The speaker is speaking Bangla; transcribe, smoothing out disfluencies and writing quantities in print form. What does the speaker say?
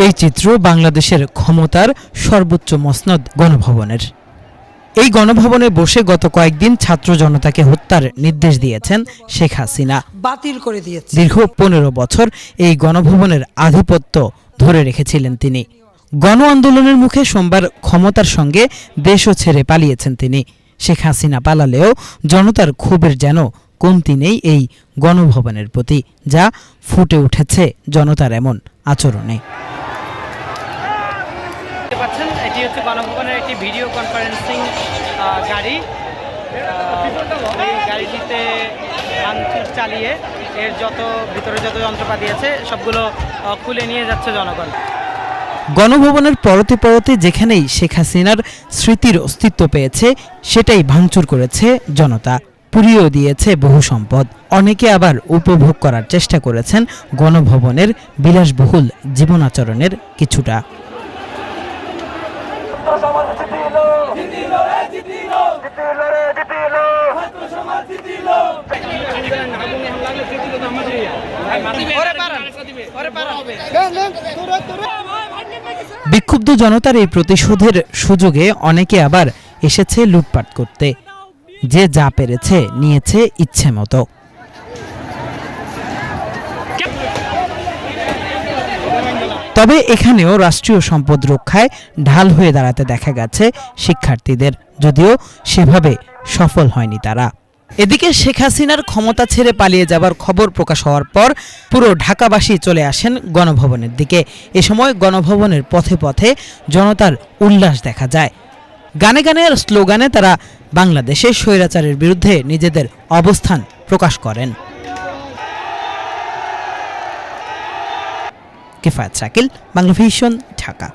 এই চিত্র বাংলাদেশের ক্ষমতার সর্বোচ্চ মসনদ গণভবনের। এই গণভবনে বসে গত কয়েকদিন ছাত্র জনতাকে হত্যার নির্দেশ দিয়েছেন শেখ হাসিনা। বাতিল করে দিয়েছে। দীর্ঘ ১৫ বছর এই গণভবনের আধিপত্য ধরে রেখেছিলেন তিনি। গণ আন্দোলনের মুখে সোমবার ক্ষমতার সঙ্গে দেশও ছেড়ে পালিয়েছেন তিনি। শেখ হাসিনা পালালেও জনতার ক্ষোভের যেন কমতি নেই এই গণভবনের প্রতি, যা ফুটে উঠেছে জনতার এমন আচরণে। এটি হচ্ছে গণভবনের একটি ভিডিও কনফারেন্সিং গাড়ি। এই গাড়িটিতে ভাঙচুর চালিয়ে এর ভিতরে যত যন্ত্রপাতি আছে সবগুলো খুলে নিয়ে যাচ্ছে জনগণ। গণভবনের পরতে পরতে যেখানেই শেখ হাসিনার স্মৃতির অস্তিত্ব পেয়েছে সেটাই ভাঙচুর করেছে জনতা, পুড়িয়েও দিয়েছে বহু সম্পদ। অনেকে আবার উপভোগ করার চেষ্টা করেছেন গণভবনের বিলাসবহুল জীবনাচরণের কিছুটা। বিক্ষুব্ধ জনতার এই প্রতিশোধের সুযোগে অনেকে আবার এসেছে লুটপাট করতে। যে যা পেরেছে নিয়েছে ইচ্ছে মতো। তবে এখানেও রাষ্ট্রীয় সম্পদ রক্ষায় ঢাল হয়ে দাঁড়াতে দেখা গেছে শিক্ষার্থীদের, যদিও সেভাবে সফল হয়নি তারা। এদিকে শেখ হাসিনার ক্ষমতা ছেড়ে পালিয়ে যাবার খবর প্রকাশ হওয়ার পর পুরো ঢাকাবাসী চলে আসেন গণভবনের দিকে। এ সময় গণভবনের পথে পথে জনতার উল্লাস দেখা যায়। গানে গানে আর স্লোগানে তারা বাংলাদেশে স্বৈরাচারের বিরুদ্ধে নিজেদের অবস্থান প্রকাশ করেন। কিফায়েত শাকিল, বাংলা ভিশন, ঢাকা।